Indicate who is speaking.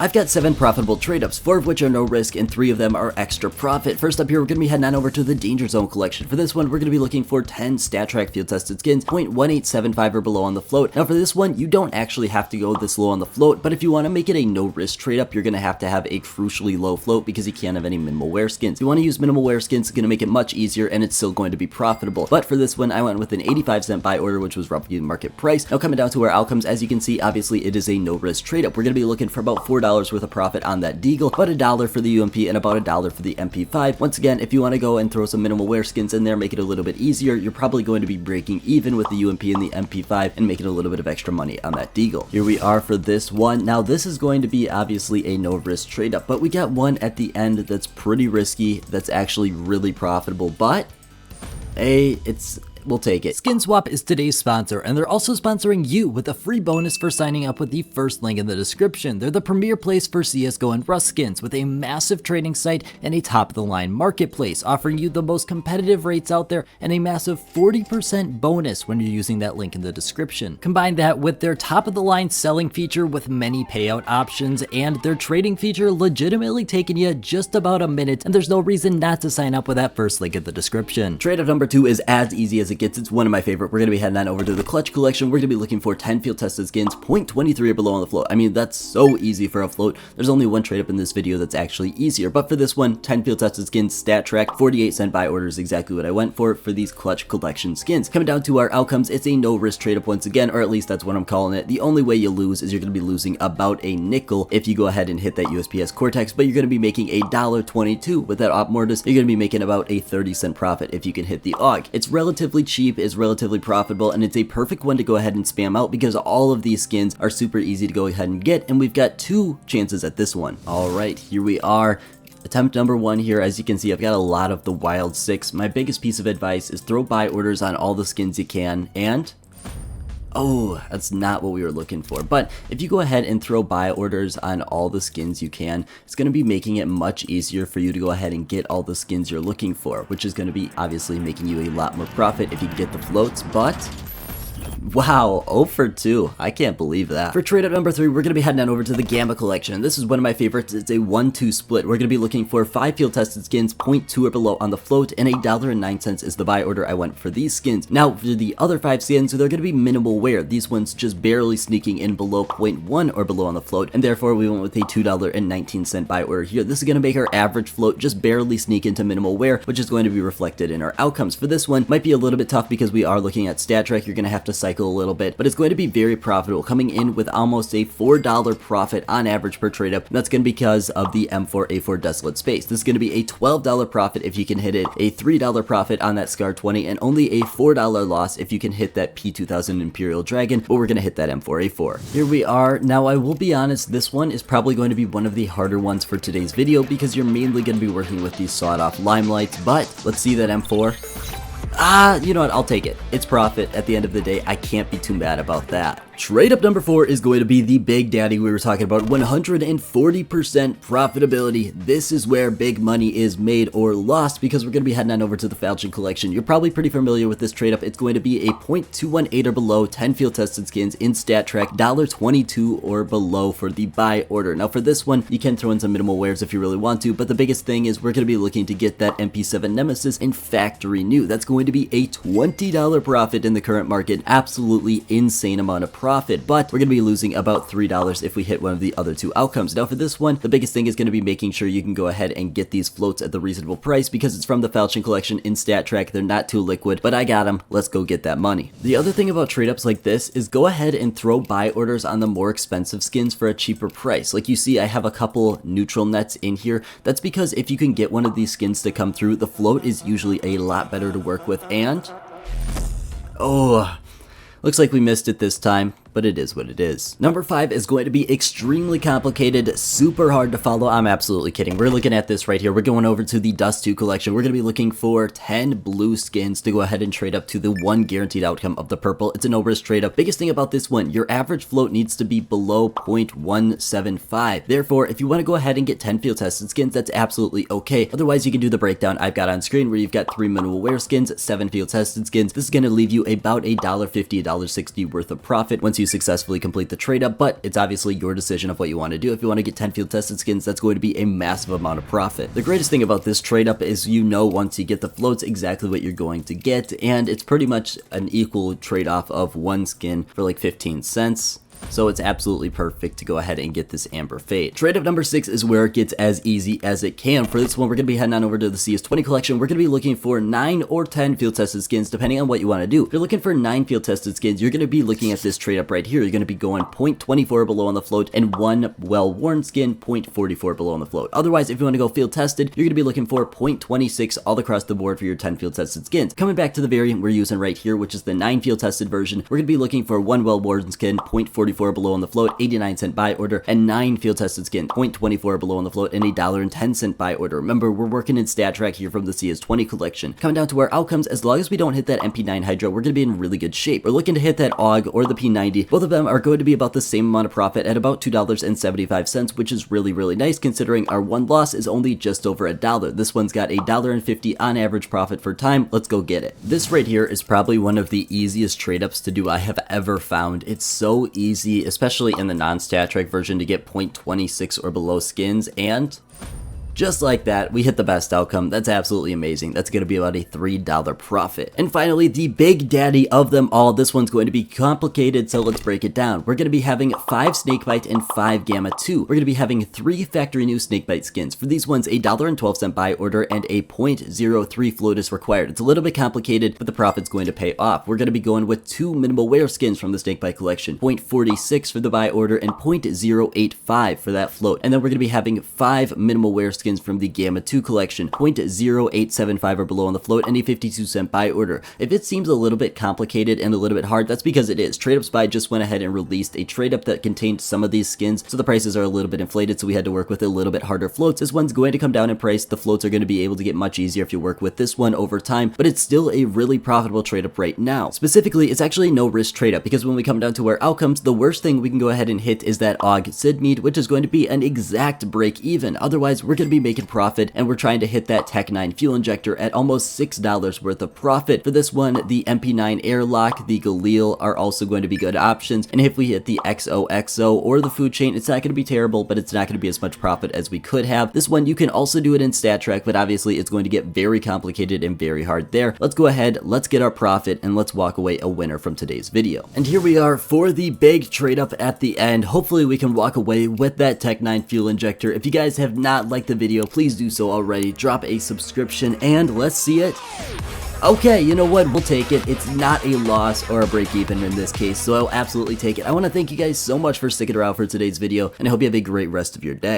Speaker 1: I've got 7 profitable trade-ups, 4 of which are no risk and 3 of them are extra profit. First up here, we're going to be heading on over to the Danger Zone collection. For this one, we're going to be looking for 10 stat track field tested skins, 0.1875 or below on the float. Now for this one, you don't actually have to go this low on the float, but if you want to make it a no risk trade-up, you're going to have a crucially low float because you can't have any minimal wear skins. If you want to use minimal wear skins, it's going to make it much easier and it's still going to be profitable. But for this one, I went with an 85-cent buy order, which was roughly the market price. Now coming down to our outcomes, as you can see, obviously it is a no risk trade-up. We're going to be looking for about $4 worth of profit on that Deagle, about $1 for the UMP and about $1 for the MP5. Once again, if you want to go and throw some minimal wear skins in there, make it a little bit easier, you're probably going to be breaking even with the UMP and the MP5 and making a little bit of extra money on that Deagle. Here we are for this one. Now this is going to be obviously a no risk trade up, but we got one at the end that's pretty risky, that's actually really profitable, but hey, we'll take it.
Speaker 2: SkinSwap is today's sponsor, and they're also sponsoring you with a free bonus for signing up with the first link in the description. They're the premier place for CSGO and Rust skins with a massive trading site and a top-of-the-line marketplace, offering you the most competitive rates out there and a massive 40% bonus when you're using that link in the description. Combine that with their top-of-the-line selling feature with many payout options and their trading feature legitimately taking you just about a minute, and there's no reason not to sign up with that first link in the description.
Speaker 1: Trade up number 2 is as easy as it gets. It's one of my favorite. We're going to be heading on over to the Clutch collection. We're going to be looking for 10 field tested skins, 0.23 or below on the float. I mean, that's so easy for a float. There's only one trade up in this video that's actually easier, but for this one, 10 field tested skins, stat track, 48-cent buy order is exactly what I went for these Clutch collection skins. Coming down to our outcomes, it's a no risk trade up once again, or at least that's what I'm calling it. The only way you lose is you're going to be losing about a nickel if you go ahead and hit that USPS Cortex, but you're going to be making a $1.22 with that Op Mortis. You're going to be making about a 30-cent profit if you can hit the AUG. It's relatively cheap, is relatively profitable, and it's a perfect one to go ahead and spam out because all of these skins are super easy to go ahead and get, and we've got 2 chances at this one. All right, here we are. Attempt number 1 here. As you can see, I've got a lot of the Wild 6. My biggest piece of advice is throw buy orders on all the skins you can, and oh, that's not what we were looking for. But if you go ahead and throw buy orders on all the skins you can, it's going to be making it much easier for you to go ahead and get all the skins you're looking for, which is going to be obviously making you a lot more profit if you get the floats. But wow, 0 for 2. I can't believe that. For trade up number 3, we're going to be heading on over to the Gamma collection. This is one of my favorites. It's a 1-2 split. We're going to be looking for 5 field tested skins, 0.2 or below on the float, and $1.09 is the buy order I went for these skins. Now for the other 5 skins, they're going to be minimal wear. These ones just barely sneaking in below 0.1 or below on the float, and therefore we went with a $2.19 buy order here. This is going to make our average float just barely sneak into minimal wear, which is going to be reflected in our outcomes. For this one, might be a little bit tough because we are looking at stat track. You're going to have to cycle a little bit, but it's going to be very profitable, coming in with almost a $4 profit on average per trade up. And that's going to be because of the M4A4 Desolate Space. This is going to be a $12 profit if you can hit it, a $3 profit on that Scar 20, and only a $4 loss if you can hit that P2000 Imperial Dragon, but we're going to hit that M4A4. Here we are. Now I will be honest, this one is probably going to be one of the harder ones for today's video because you're mainly going to be working with these sawed off Limelights, but let's see that M4. You know what, I'll take it. It's profit at the end of the day. I can't be too mad about that. Trade up number 4 is going to be the big daddy we were talking about, 140% profitability. This is where big money is made or lost because we're going to be heading on over to the Falchion collection. You're probably pretty familiar with this trade up. It's going to be a 0.218 or below, 10 field tested skins in stat track, $1.22 or below for the buy order. Now for this one, you can throw in some minimal wares if you really want to, but the biggest thing is we're going to be looking to get that MP7 Nemesis in factory new. That's going to be a $20 profit in the current market. Absolutely insane amount of profit, but we're going to be losing about $3 if we hit one of the other 2 outcomes. Now for this one, the biggest thing is going to be making sure you can go ahead and get these floats at the reasonable price because it's from the Falchion collection in stat track. They're not too liquid, but I got them. Let's go get that money. The other thing about trade ups like this is go ahead and throw buy orders on the more expensive skins for a cheaper price. Like you see, I have a couple neutral nets in here. That's because if you can get one of these skins to come through, the float is usually a lot better to work with. And oh, looks like we missed it this time, but it is what it is. Number 5 is going to be extremely complicated, super hard to follow. I'm absolutely kidding. We're looking at this right here. We're going over to the Dust 2 collection. We're going to be looking for 10 blue skins to go ahead and trade up to the 1 guaranteed outcome of the purple. It's a no risk trade up. Biggest thing about this one, your average float needs to be below 0.175. Therefore, if you want to go ahead and get 10 field tested skins, that's absolutely okay. Otherwise, you can do the breakdown I've got on screen where you've got 3 minimal wear skins, 7 field tested skins. This is going to leave you about $1.50, $1.60 worth of profit once once you successfully complete the trade up, but it's obviously your decision of what you want to do. If you want to get 10 field tested skins, that's going to be a massive amount of profit. The greatest thing about this trade up is once you get the floats exactly what you're going to get, and it's pretty much an equal trade off of one skin for like 15 cents. So it's absolutely perfect to go ahead and get this Amber Fade. Trade up number 6 is where it gets as easy as it can. For this one, we're going to be heading on over to the CS20 collection. We're going to be looking for 9 or 10 field tested skins, depending on what you want to do. If you're looking for 9 field tested skins, you're going to be looking at this trade up right here. You're going to be going 0.24 below on the float and 1 well-worn skin 0.44 below on the float. Otherwise, if you want to go field tested, you're going to be looking for 0.26 all across the board for your 10 field tested skins. Coming back to the variant we're using right here, which is the 9 field tested version, we're going to be looking for 1 well-worn skin 0.44 below on the float, 89-cent buy order, and 9 field tested skin 0.24 below on the float and $1.10 buy order. Remember, we're working in stat track here from the CS20 collection. Coming down to our outcomes, as long as we don't hit that MP9 Hydra, we're going to be in really good shape. We're looking to hit that AUG or the P90. Both of them are going to be about the same amount of profit at about $2.75, which is really nice considering our one loss is only just over $1. This one's got $1.50 on average profit for time. Let's go get it. This right here is probably one of the easiest trade ups to do I have ever found. It's so easy, especially in the non-stat track version, to get 0.26 or below skins, and just like that, we hit the best outcome. That's absolutely amazing. That's going to be about a $3 profit. And finally, the big daddy of them all. This one's going to be complicated, so let's break it down. We're going to be having 5 Snakebite and 5 Gamma 2. We're going to be having 3 factory new Snakebite skins. For these ones, $1.12 buy order and a 0.03 float is required. It's a little bit complicated, but the profit's going to pay off. We're going to be going with 2 minimal wear skins from the Snakebite collection, 0.46 for the buy order and 0.085 for that float. And then we're going to be having 5 minimal wear skins from the Gamma 2 collection, 0.0875 or below on the float and a 52-cent buy order. If it seems a little bit complicated and a little bit hard, that's because it is. TradeUps Buy just went ahead and released a trade up that contained some of these skins, so the prices are a little bit inflated, so we had to work with a little bit harder floats. This one's going to come down in price. The floats are going to be able to get much easier if you work with this one over time, but it's still a really profitable trade up right now. Specifically, it's actually no risk trade up, because when we come down to our outcomes, the worst thing we can go ahead and hit is that AUG Sid need, which is going to be an exact break even. Otherwise, we're going to be making profit, and we're trying to hit that Tech 9 fuel injector at almost $6 worth of profit. For this one, the MP9 Airlock, the Galil are also going to be good options, and if we hit the XOXO or the food chain, it's not going to be terrible, but it's not going to be as much profit as we could have. This one, you can also do it in stat track, but obviously it's going to get very complicated and very hard there. Let's go ahead, let's get our profit, and let's walk away a winner from today's video. And here we are for the big trade up at the end. Hopefully we can walk away with that Tech 9 fuel injector. If you guys have not liked the video, please do so already. Drop a subscription and let's see it. Okay, you know what? We'll take it. It's not a loss or a break even in this case, so I'll absolutely take it. I want to thank you guys so much for sticking around for today's video, and I hope you have a great rest of your day.